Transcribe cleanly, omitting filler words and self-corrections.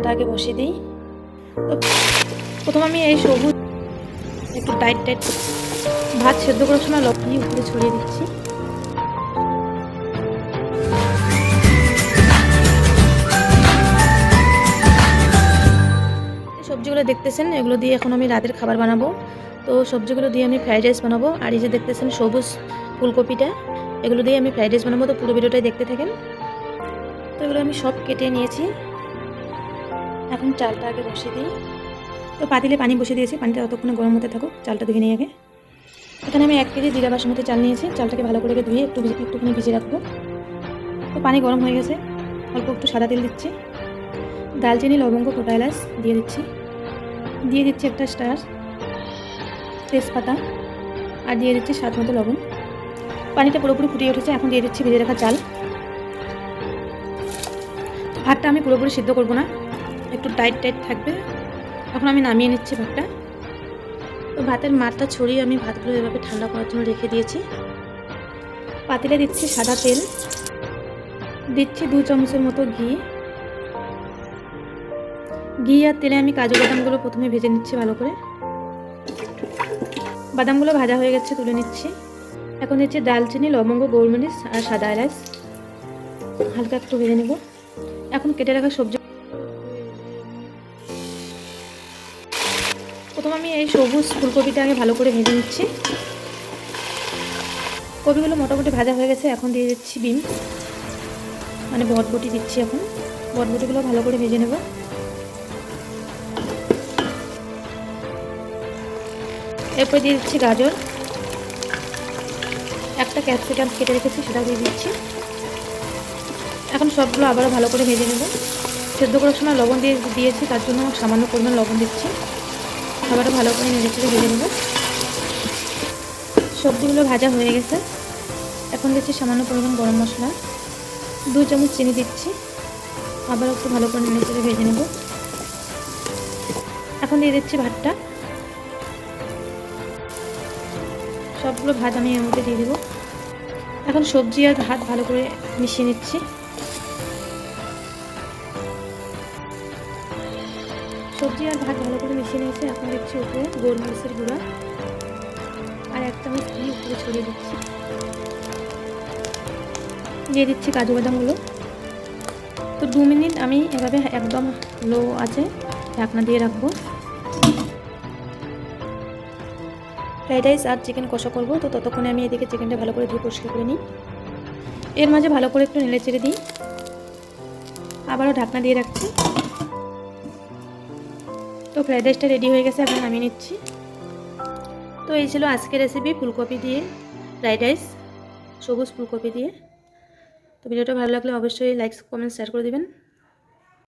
চালটা আগে বসিয়ে দিই। তো প্রথম আমি এই সবুজ একটু টাইট ভাত সেদ্ধ করার সময় লবণ উপরে ছড়িয়ে দিচ্ছি। সবজিগুলো দেখতেছেন, এগুলো দিয়ে এখন আমি রাতের খাবার বানাবো। তো সবজিগুলো দিয়ে আমি ফ্রাইড রাইস বানাবো। আর এই যে দেখতেছেন সবুজ ফুলকপিটা, এগুলো দিয়ে আমি ফ্রাইড রাইস বানাবো। তো পুরো ভিডিওটাই দেখতে থাকেন। তো এগুলো আমি সব কেটে নিয়েছি। এখন চালটা আগে বসিয়ে দিই। তো পাতিলে পানি বসিয়ে দিয়েছি, পানিটা ততক্ষণে গরম হতে থাকুক। চালটা ধুয়ে নিই আগে। এখানে আমি 1 কেজি জিরা বাসমতি চাল নিয়েছি। চালটাকে ভালো করে ধুয়ে একটুখানি ভিজিয়ে রাখবো। তো পানি গরম হয়ে গেছে, অল্প একটু সাদা তেল দিচ্ছি। দালচিনি, লবঙ্গ, গোটা এলাচ দিয়ে দিচ্ছি একটা স্টার, তেজপাতা, আর দিয়ে দিচ্ছি স্বাদ মতো লবণ। পানিটা পুরোপুরি ফুটিয়ে উঠেছে, এখন দিয়ে দিচ্ছি ভেজে রাখা চাল। ভাতটা আমি পুরোপুরি সিদ্ধ করব না, একটু টাইট থাকবে। এখন আমি নামিয়ে নিচ্ছি ভাতটা। তো ভাতের মারটা ছড়িয়ে আমি ভাতগুলো এভাবে ঠান্ডা করার জন্য রেখে দিয়েছি। পাতিলে দিচ্ছি সাদা তেল, দিচ্ছি 2 চামচের মতো ঘি আর তেলে আমি কাজু বাদামগুলো প্রথমে ভেজে নিচ্ছি ভালো করে। বাদামগুলো ভাজা হয়ে গেছে, তুলে নিচ্ছি। এখন দিচ্ছি দালচিনি, লবঙ্গ, গোলমরিচ আর সাদা এলাচ, হালকা একটু ভেজে নেব। এখন কেটে রাখা সবজি, প্রথম আমি এই সবুজ ফুলকপিটা আগে ভালো করে ভেজে নিচ্ছি। কপিগুলো মোটামুটি ভাজা হয়ে গেছে, এখন দিয়ে দিচ্ছি বিন মানে বটবটি দিচ্ছি। এখন বটবটিগুলো ভালো করে ভেজে নেব। এরপর দিয়ে দিচ্ছি গাজর, একটা ক্যাপসিকাম কেটে রেখেছি সেটা দিয়ে দিচ্ছি। এখন সবগুলো আবারও ভালো করে ভেজে নেব। সেদ্ধ করার সময় লবণ দিয়েছি, তার জন্য সামান্য পরিমাণ লবণ দিচ্ছি। আবারও ভালো করে নেড়ে ভেজে নেব। সবজিগুলো ভাজা হয়ে গেছে, এখন দিচ্ছি সামান্য পরিমাণ গরম মশলা, 2 চামচ চিনি দিচ্ছি। আবার একটু ভালো করে নেড়ে ভেজে নেব। এখন দিয়ে দিচ্ছি ভাতটা, সবগুলো ভাত আমি এর মধ্যে দিয়ে দেবো। এখন সবজি আর ভাত ভালো করে মিশিয়ে নিচ্ছি। সবজি আর ভাত ভালো করে মিশিয়ে নিয়েছি। এখন দিচ্ছি উপরে গোলমরিচের গুঁড়া আর 1 চামচ ঘি উপরে ছড়িয়ে দিচ্ছি। দিয়ে দিচ্ছি কাজু বাদামগুলো। তো 2 মিনিট আমি এভাবে একদম লো আছে ঢাকনা দিয়ে রাখবো। ফ্রাইড রাইস আর চিকেন কষা করবো। তো ততক্ষণে আমি এদিকে চিকেনটা ভালো করে ধুয়ে পরিষ্কার করে নিই। এর মাঝে ভালো করে একটু নেড়ে চেড়ে দিই, আবারও ঢাকনা দিয়ে রাখছি। তো ফ্রাইড রাইসটা রেডি হয়ে গেছে, এখন নামিয়ে নিচ্ছি। তো এই ছিল আজকের রেসিপি, ফুলকপি দিয়ে ফ্রাইড রাইস, সবুজ ফুলকপি দিয়ে। তো ভিডিওটা ভালো লাগলে অবশ্যই লাইক, কমেন্ট, শেয়ার করে দিবেন।